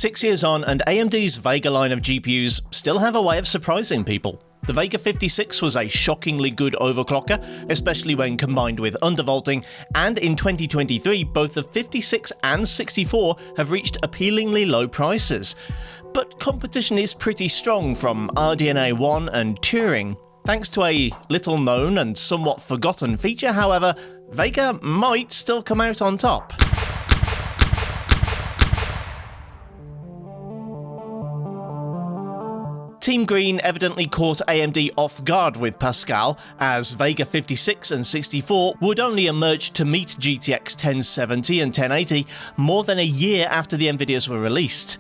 6 years on, and AMD's Vega line of GPUs still have a way of surprising people. The Vega 56 was a shockingly good overclocker, especially when combined with undervolting, and in 2023 both the 56 and 64 have reached appealingly low prices. But competition is pretty strong from RDNA 1 and Turing. Thanks to a little known and somewhat forgotten feature, however, Vega might still come out on top. Team Green evidently caught AMD off guard with Pascal, as Vega 56 and 64 would only emerge to meet GTX 1070 and 1080 more than a year after the Nvidias were released.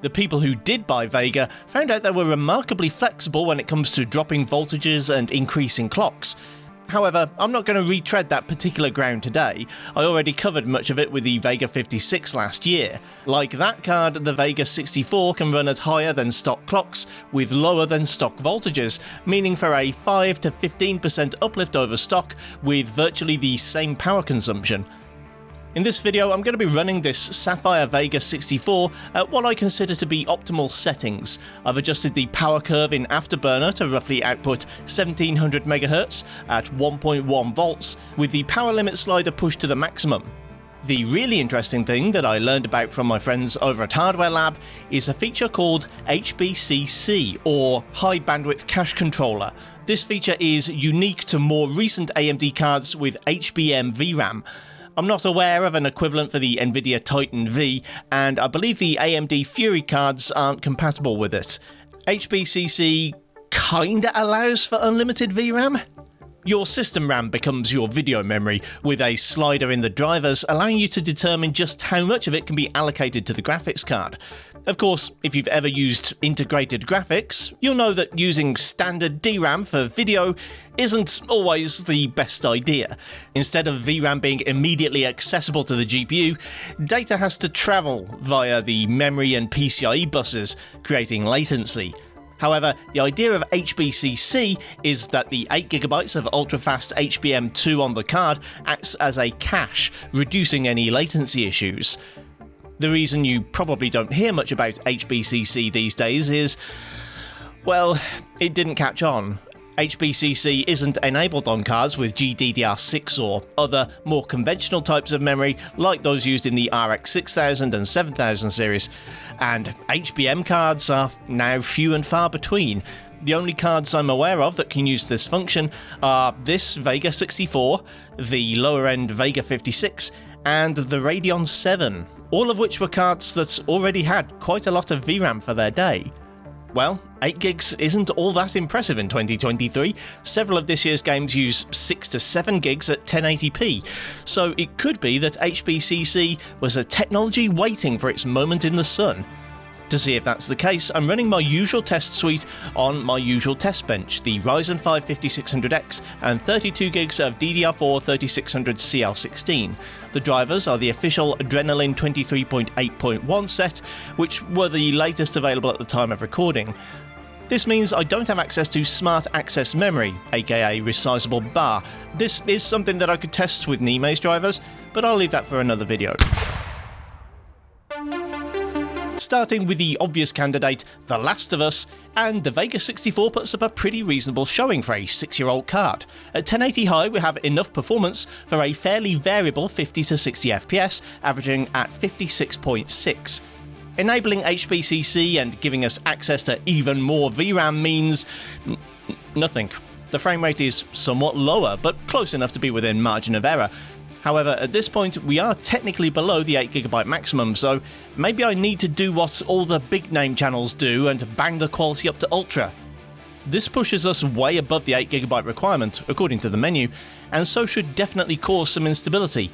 The people who did buy Vega found out they were remarkably flexible when it comes to dropping voltages and increasing clocks. However, I'm not going to retread that particular ground today. I already covered much of it with the Vega 56 last year. Like that card, the Vega 64 can run at higher than stock clocks with lower than stock voltages, meaning for a 5 to 15% uplift over stock with virtually the same power consumption. In this video, I'm going to be running this Sapphire Vega 64 at what I consider to be optimal settings. I've adjusted the power curve in Afterburner to roughly output 1700 MHz at 1.1 volts, with the power limit slider pushed to the maximum. The really interesting thing that I learned about from my friends over at Hardware Lab is a feature called HBCC, or High Bandwidth Cache Controller. This feature is unique to more recent AMD cards with HBM VRAM. I'm not aware of an equivalent for the Nvidia Titan V, and I believe the AMD Fury cards aren't compatible with it. HBCC kinda allows for unlimited VRAM? Your system RAM becomes your video memory, with a slider in the drivers allowing you to determine just how much of it can be allocated to the graphics card. Of course, if you've ever used integrated graphics, you'll know that using standard DRAM for video isn't always the best idea. Instead of VRAM being immediately accessible to the GPU, data has to travel via the memory and PCIe buses, creating latency. However, the idea of HBCC is that the 8GB of ultra-fast HBM2 on the card acts as a cache, reducing any latency issues. The reason you probably don't hear much about HBCC these days is, well, it didn't catch on. HBCC isn't enabled on cards with GDDR6 or other more conventional types of memory like those used in the RX 6000 and 7000 series, and HBM cards are now few and far between. The only cards I'm aware of that can use this function are this Vega 64, the lower-end Vega 56, and the Radeon 7, all of which were cards that already had quite a lot of VRAM for their day. Well, 8 gigs isn't all that impressive in 2023. Several of this year's games use 6 to 7 gigs at 1080p, so it could be that HBCC was a technology waiting for its moment in the sun. To see if that's the case, I'm running my usual test suite on my usual test bench, the Ryzen 5 5600X and 32 gigs of DDR4 3600 CL16. The drivers are the official Adrenalin 23.8.1 set, which were the latest available at the time of recording. This means I don't have access to Smart Access Memory, aka resizable bar. This is something that I could test with Nime's drivers, but I'll leave that for another video. Starting with the obvious candidate, The Last of Us, and the Vega 64 puts up a pretty reasonable showing for a 6-year-old card. At 1080 high, we have enough performance for a fairly variable 50 to 60 FPS, averaging at 56.6. Enabling HBCC and giving us access to even more VRAM means nothing. The frame rate is somewhat lower, but close enough to be within margin of error. However, at this point, we are technically below the 8GB maximum, so maybe I need to do what all the big name channels do and bang the quality up to ultra. This pushes us way above the 8GB requirement, according to the menu, and so should definitely cause some instability.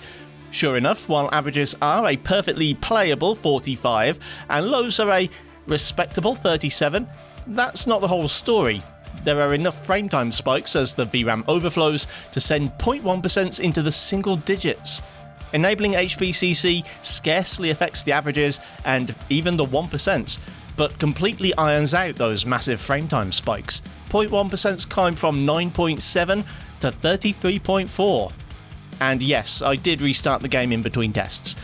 Sure enough, while averages are a perfectly playable 45 and lows are a respectable 37, that's not the whole story. There are enough frame time spikes as the VRAM overflows to send 0.1% into the single digits. Enabling HBCC scarcely affects the averages and even the 1%, but completely irons out those massive frame time spikes. 0.1%'s climb from 9.7 to 33.4. And yes, I did restart the game in between tests.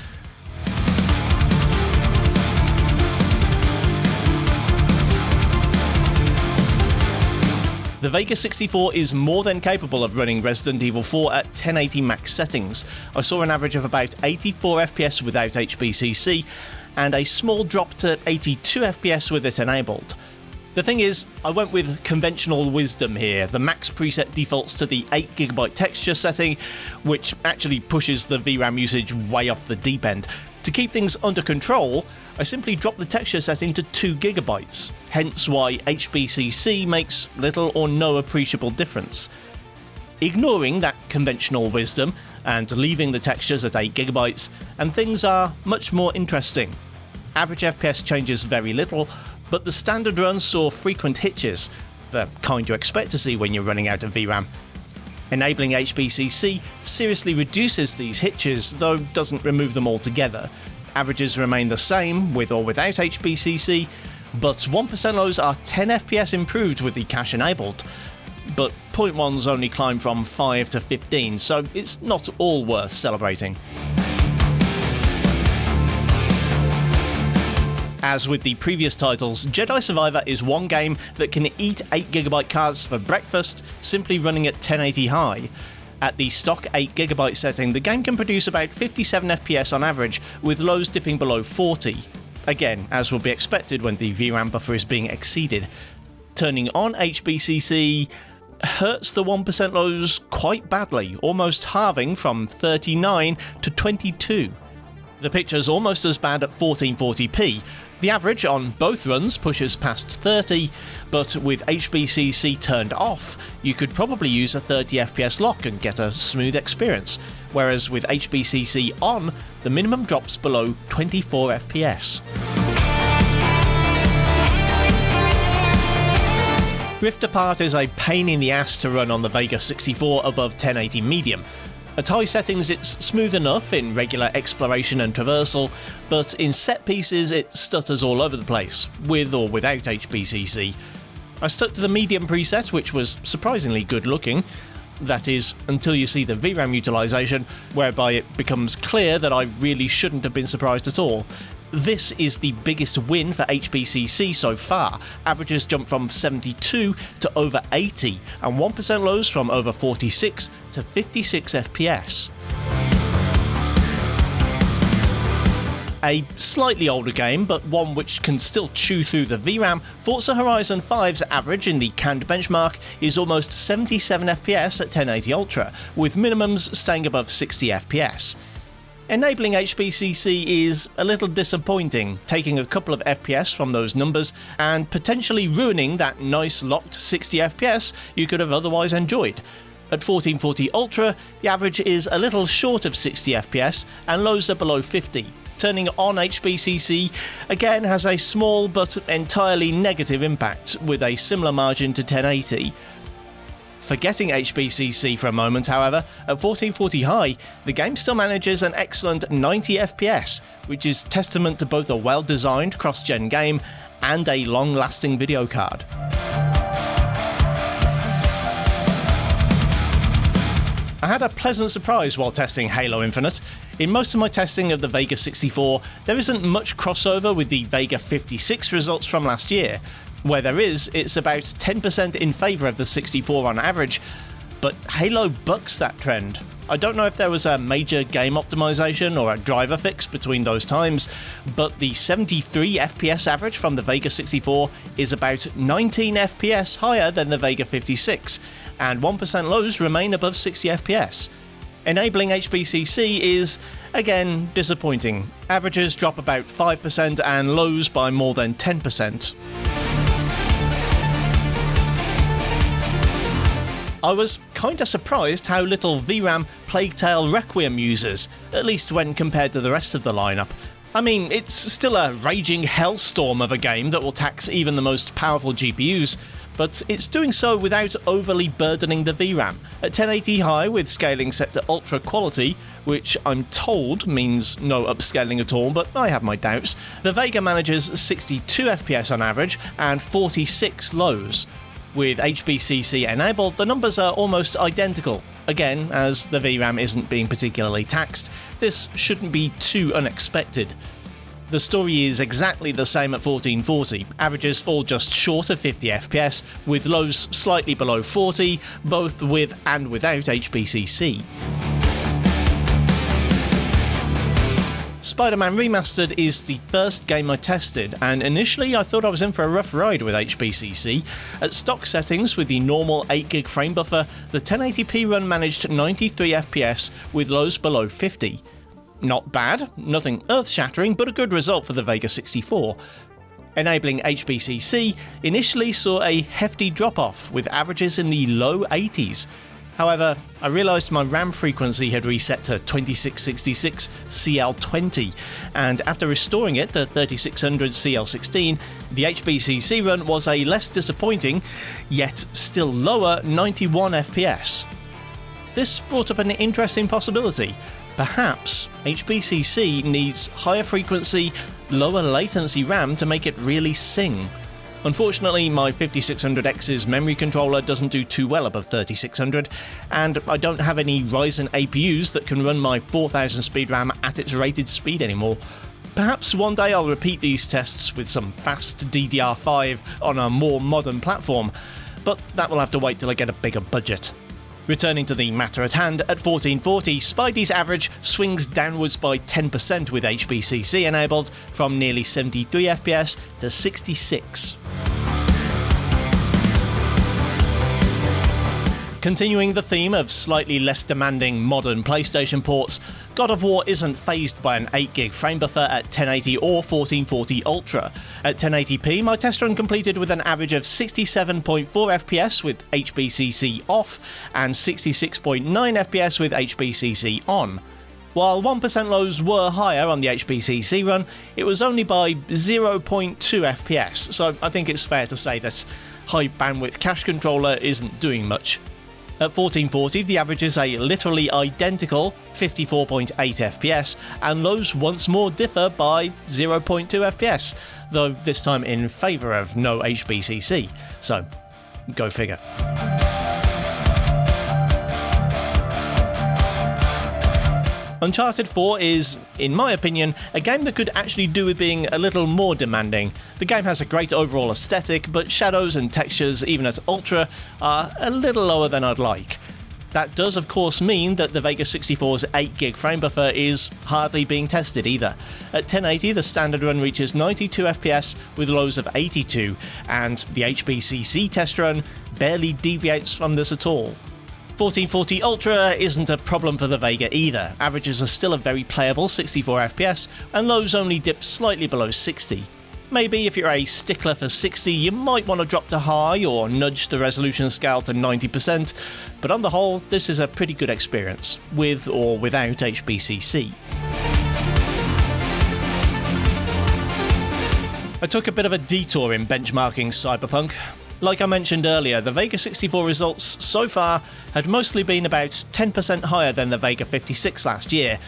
The Vega 64 is more than capable of running Resident Evil 4 at 1080 max settings. I saw an average of about 84 FPS without HBCC, and a small drop to 82 FPS with it enabled. The thing is, I went with conventional wisdom here. The max preset defaults to the 8GB texture setting, which actually pushes the VRAM usage way off the deep end. To keep things under control, I simply dropped the texture setting to 2GB, hence why HBCC makes little or no appreciable difference. Ignoring that conventional wisdom and leaving the textures at 8GB, and things are much more interesting. Average FPS changes very little, but the standard run saw frequent hitches, the kind you expect to see when you're running out of VRAM. Enabling HBCC seriously reduces these hitches, though doesn't remove them altogether. Averages remain the same, with or without HBCC, but 1% lows are 10 FPS improved with the cache enabled. But 0.1s only climb from 5 to 15, so it's not all worth celebrating. As with the previous titles, Jedi Survivor is one game that can eat 8GB cards for breakfast, simply running at 1080 high. At the stock 8GB setting, the game can produce about 57 FPS on average, with lows dipping below 40. Again, as would be expected when the VRAM buffer is being exceeded. Turning on HBCC hurts the 1% lows quite badly, almost halving from 39 to 22. The picture's almost as bad at 1440p. The average on both runs pushes past 30, but with HBCC turned off, you could probably use a 30 FPS lock and get a smooth experience, whereas with HBCC on, the minimum drops below 24 FPS. Rift Apart is a pain in the ass to run on the Vega 64 above 1080 medium. At high settings it's smooth enough in regular exploration and traversal, but in set pieces it stutters all over the place, with or without HBCC. I stuck to the medium preset, which was surprisingly good looking. That is, until you see the VRAM utilisation, whereby it becomes clear that I really shouldn't have been surprised at all. This is the biggest win for HBCC so far. Averages jump from 72 to over 80, and 1% lows from over 46 to 56 FPS. A slightly older game, but one which can still chew through the VRAM, Forza Horizon 5's average in the canned benchmark is almost 77 FPS at 1080 Ultra, with minimums staying above 60 FPS. Enabling HBCC is a little disappointing, taking a couple of FPS from those numbers and potentially ruining that nice locked 60 FPS you could have otherwise enjoyed. At 1440 Ultra, the average is a little short of 60 FPS and lows are below 50. Turning on HBCC again has a small but entirely negative impact, with a similar margin to 1080. Forgetting HBCC for a moment, however, at 1440 high, the game still manages an excellent 90 FPS, which is testament to both a well-designed cross-gen game and a long-lasting video card. I had a pleasant surprise while testing Halo Infinite. In most of my testing of the Vega 64, there isn't much crossover with the Vega 56 results from last year. Where there is, it's about 10% in favour of the 64 on average, but Halo bucks that trend. I don't know if there was a major game optimization or a driver fix between those times, but the 73 FPS average from the Vega 64 is about 19 FPS higher than the Vega 56, and 1% lows remain above 60 FPS. Enabling HBCC is, again, disappointing. Averages drop about 5% and lows by more than 10%. I was kinda surprised how little VRAM Plague Tale Requiem uses, at least when compared to the rest of the lineup. I mean, it's still a raging hellstorm of a game that will tax even the most powerful GPUs, but it's doing so without overly burdening the VRAM. At 1080 high with scaling set to ultra quality, which I'm told means no upscaling at all, but I have my doubts, the Vega manages 62 FPS on average and 46 lows. With HBCC enabled, the numbers are almost identical. Again, as the VRAM isn't being particularly taxed, this shouldn't be too unexpected. The story is exactly the same at 1440. Averages fall just short of 50 FPS, with lows slightly below 40, both with and without HBCC. Spider-Man Remastered is the first game I tested, and initially I thought I was in for a rough ride with HBCC. At stock settings with the normal 8GB frame buffer, the 1080p run managed 93 FPS with lows below 50. Not bad, nothing earth-shattering, but a good result for the Vega 64. Enabling HBCC initially saw a hefty drop-off, with averages in the low 80s. However, I realised my RAM frequency had reset to 2666 CL20, and after restoring it to 3600 CL16, the HBCC run was a less disappointing, yet still lower 91 FPS. This brought up an interesting possibility. Perhaps HBCC needs higher frequency, lower latency RAM to make it really sing. Unfortunately, my 5600X's memory controller doesn't do too well above 3600, and I don't have any Ryzen APUs that can run my 4000 speed RAM at its rated speed anymore. Perhaps one day I'll repeat these tests with some fast DDR5 on a more modern platform, but that will have to wait till I get a bigger budget. Returning to the matter at hand, at 1440, Spidey's average swings downwards by 10% with HBCC enabled, from nearly 73 FPS to 66. Continuing the theme of slightly less demanding modern PlayStation ports, God of War isn't phased by an 8GB frame buffer at 1080 or 1440 Ultra. At 1080p, my test run completed with an average of 67.4 FPS with HBCC off and 66.9 FPS with HBCC on. While 1% lows were higher on the HBCC run, it was only by 0.2 FPS, so I think it's fair to say this high bandwidth cache controller isn't doing much. At 1440, the average is a literally identical 54.8 FPS, and lows once more differ by 0.2 FPS, though this time in favour of no HBCC, so go figure. Uncharted 4 is, in my opinion, a game that could actually do with being a little more demanding. The game has a great overall aesthetic, but shadows and textures, even at Ultra, are a little lower than I'd like. That does of course mean that the Vega 64's 8GB frame buffer is hardly being tested either. At 1080 the standard run reaches 92 FPS with lows of 82, and the HBCC test run barely deviates from this at all. 1440 Ultra isn't a problem for the Vega either. Averages are still a very playable 64 FPS, and lows only dip slightly below 60. Maybe if you're a stickler for 60, you might want to drop to high or nudge the resolution scale to 90%, but on the whole, this is a pretty good experience, with or without HBCC. I took a bit of a detour in benchmarking Cyberpunk. Like I mentioned earlier, the Vega 64 results so far had mostly been about 10% higher than the Vega 56 last year,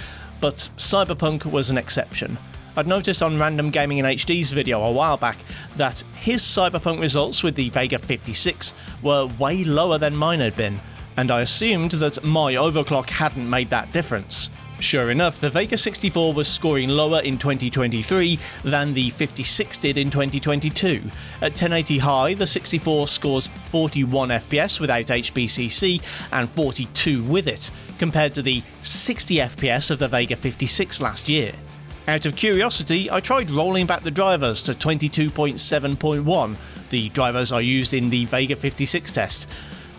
but Cyberpunk was an exception. I'd noticed on Random Gaming in HD's video a while back that his Cyberpunk results with the Vega 56 were way lower than mine had been, and I assumed that my overclock hadn't made that difference. Sure enough, the Vega 64 was scoring lower in 2023 than the 56 did in 2022. At 1080 high, the 64 scores 41 FPS without HBCC and 42 with it, compared to the 60 FPS of the Vega 56 last year. Out of curiosity, I tried rolling back the drivers to 22.7.1, the drivers I used in the Vega 56 test,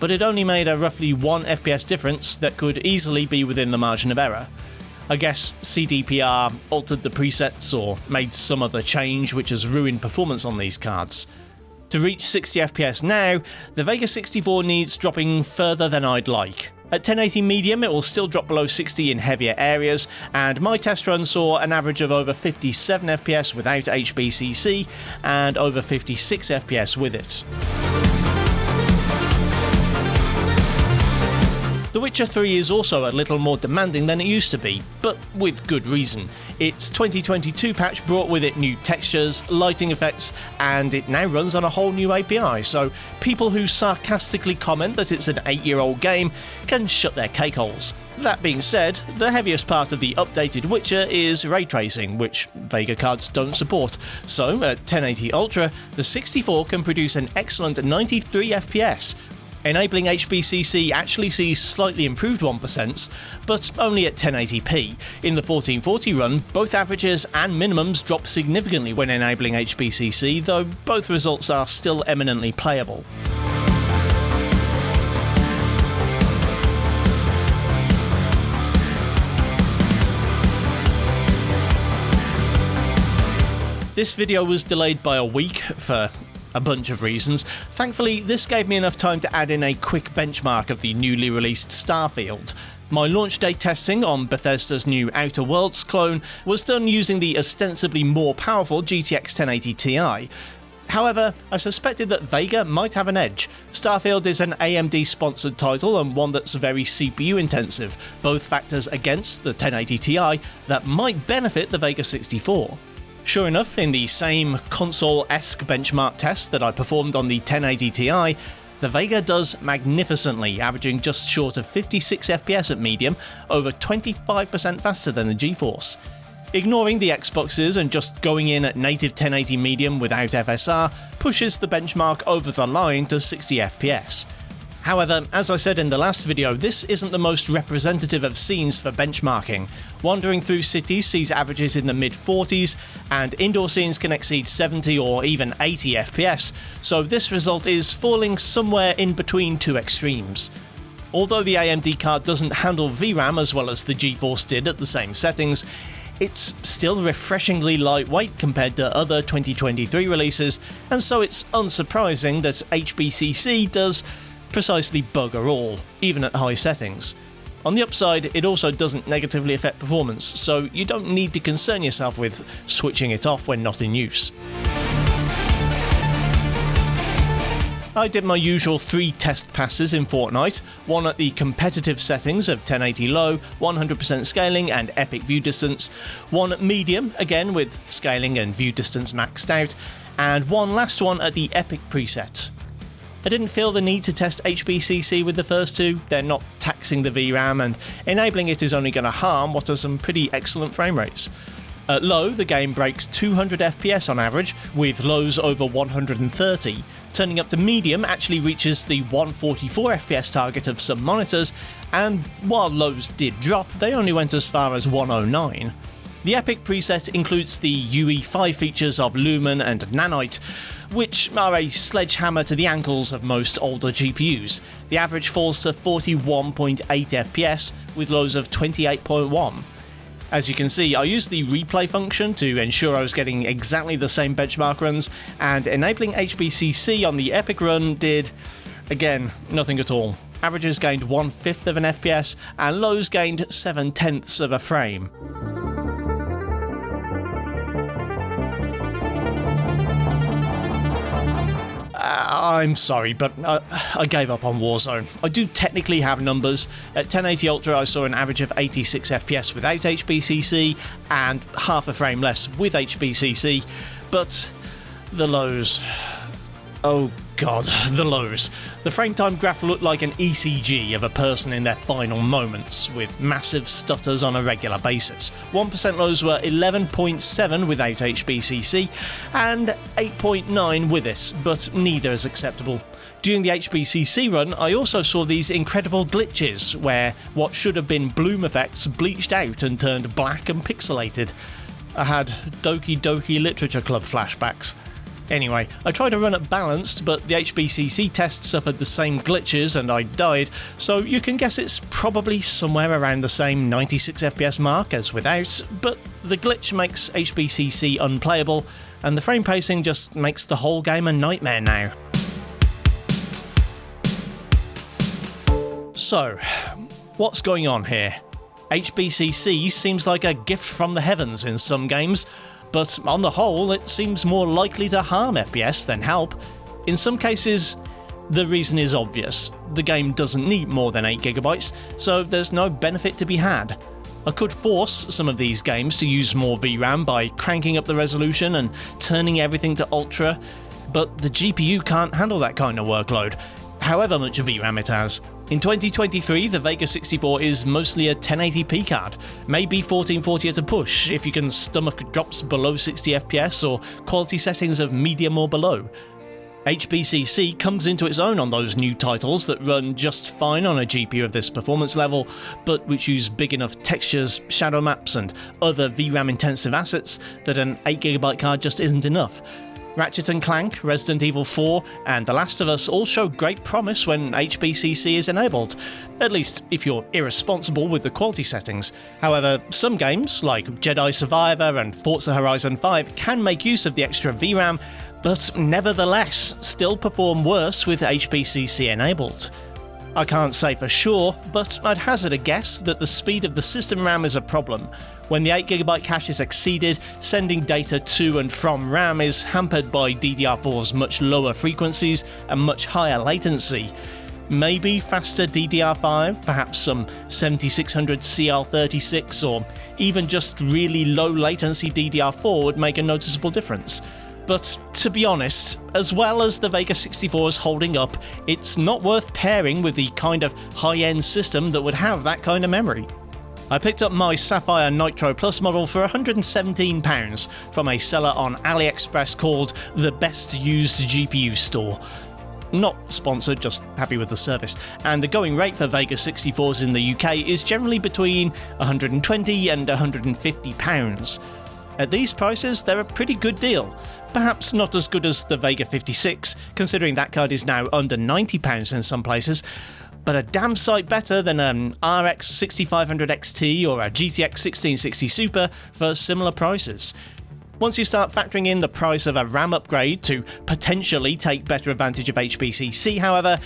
but it only made a roughly 1 FPS difference that could easily be within the margin of error. I guess CDPR altered the presets or made some other change which has ruined performance on these cards. To reach 60 FPS now, the Vega 64 needs dropping further than I'd like. At 1080 medium it will still drop below 60 in heavier areas, and my test run saw an average of over 57 FPS without HBCC and over 56 FPS with it. The Witcher 3 is also a little more demanding than it used to be, but with good reason. Its 2022 patch brought with it new textures, lighting effects, and it now runs on a whole new API, so people who sarcastically comment that it's an 8-year-old game can shut their cake holes. That being said, the heaviest part of the updated Witcher is ray tracing, which Vega cards don't support. So, at 1080 Ultra, the 64 can produce an excellent 93 FPS. Enabling HBCC actually sees slightly improved 1%, but only at 1080p. In the 1440 run, both averages and minimums drop significantly when enabling HBCC, though both results are still eminently playable. This video was delayed by a week for a bunch of reasons. Thankfully, this gave me enough time to add in a quick benchmark of the newly released Starfield. My launch day testing on Bethesda's new Outer Worlds clone was done using the ostensibly more powerful GTX 1080 Ti. However, I suspected that Vega might have an edge. Starfield is an AMD-sponsored title and one that's very CPU-intensive, both factors against the 1080 Ti that might benefit the Vega 64. Sure enough, in the same console-esque benchmark test that I performed on the 1080 Ti, the Vega does magnificently, averaging just short of 56 FPS at medium, over 25% faster than the GeForce. Ignoring the Xboxes and just going in at native 1080 medium without FSR pushes the benchmark over the line to 60 FPS. However, as I said in the last video, this isn't the most representative of scenes for benchmarking. Wandering through cities sees averages in the mid-40s, and indoor scenes can exceed 70 or even 80 FPS, so this result is falling somewhere in between two extremes. Although the AMD card doesn't handle VRAM as well as the GeForce did at the same settings, it's still refreshingly lightweight compared to other 2023 releases, and so it's unsurprising that HBCC does precisely bugger all, even at high settings. On the upside, it also doesn't negatively affect performance, so you don't need to concern yourself with switching it off when not in use. I did my usual 3 test passes in Fortnite, one at the competitive settings of 1080 low, 100% scaling and epic view distance, one at medium, again with scaling and view distance maxed out, and one last one at the epic preset. I didn't feel the need to test HBCC with the first two. They're not taxing the VRAM, and enabling it is only going to harm what are some pretty excellent frame rates. At low, the game breaks 200 FPS on average, with lows over 130. Turning up to medium actually reaches the 144 FPS target of some monitors, and while lows did drop, they only went as far as 109. The Epic preset includes the UE5 features of Lumen and Nanite, which are a sledgehammer to the ankles of most older GPUs. The average falls to 41.8 FPS, with lows of 28.1. As you can see, I used the replay function to ensure I was getting exactly the same benchmark runs, and enabling HBCC on the Epic run did, again, nothing at all. Averages gained 1/5 of an FPS, and lows gained 7/10 of a frame. I'm sorry, but I gave up on Warzone. I do technically have numbers. At 1080 Ultra I saw an average of 86 FPS without HBCC, and half a frame less with HBCC, but the lows... Oh god, the lows. The frame time graph looked like an ECG of a person in their final moments, with massive stutters on a regular basis. 1% lows were 11.7 without HBCC, and 8.9 with this, but neither is acceptable. During the HBCC run, I also saw these incredible glitches, where what should have been bloom effects bleached out and turned black and pixelated. I had Doki Doki Literature Club flashbacks. Anyway, I tried to run it balanced, but the HBCC test suffered the same glitches and I died, so you can guess it's probably somewhere around the same 96 FPS mark as without, but the glitch makes HBCC unplayable, and the frame pacing just makes the whole game a nightmare now. So, what's going on here? HBCC seems like a gift from the heavens in some games, but on the whole it seems more likely to harm FPS than help. In some cases, the reason is obvious. The game doesn't need more than 8GB, so there's no benefit to be had. I could force some of these games to use more VRAM by cranking up the resolution and turning everything to Ultra, but the GPU can't handle that kind of workload, however much VRAM it has. In 2023, the Vega 64 is mostly a 1080p card, maybe 1440 at a push if you can stomach drops below 60 FPS or quality settings of medium or below. HBCC comes into its own on those new titles that run just fine on a GPU of this performance level, but which use big enough textures, shadow maps and other VRAM intensive assets that an 8GB card just isn't enough. Ratchet and Clank, Resident Evil 4, and The Last of Us all show great promise when HBCC is enabled, at least if you're irresponsible with the quality settings. However, some games, like Jedi Survivor and Forza Horizon 5, can make use of the extra VRAM, but nevertheless still perform worse with HBCC enabled. I can't say for sure, but I'd hazard a guess that the speed of the system RAM is a problem. When the 8GB cache is exceeded, sending data to and from RAM is hampered by DDR4's much lower frequencies and much higher latency. Maybe faster DDR5, perhaps some 7600 CL36, or even just really low latency DDR4 would make a noticeable difference. But to be honest, as well as the Vega 64 is holding up, it's not worth pairing with the kind of high-end system that would have that kind of memory. I picked up my Sapphire Nitro Plus model for £117 from a seller on AliExpress called The Best Used GPU Store. Not sponsored, just happy with the service, and the going rate for Vega 64s in the UK is generally between £120 and £150. At these prices, they're a pretty good deal. Perhaps not as good as the Vega 56, considering that card is now under £90 in some places, but a damn sight better than an RX 6500 XT or a GTX 1660 Super for similar prices. Once you start factoring in the price of a RAM upgrade to potentially take better advantage of HBCC, however,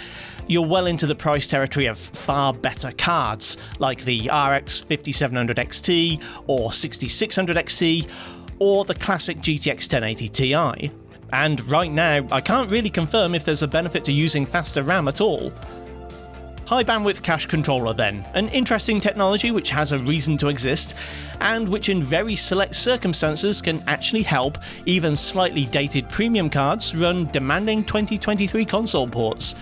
you're well into the price territory of far better cards, like the RX 5700 XT or 6600 XT, or the classic GTX 1080 Ti. And right now, I can't really confirm if there's a benefit to using faster RAM at all. High bandwidth cache controller then, an interesting technology which has a reason to exist, and which in very select circumstances can actually help even slightly dated premium cards run demanding 2023 console ports,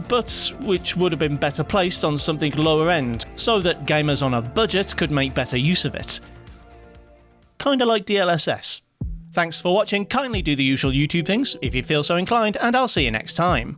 but which would have been better placed on something lower end, so that gamers on a budget could make better use of it. Kinda like DLSS. Thanks for watching, kindly do the usual YouTube things if you feel so inclined, and I'll see you next time.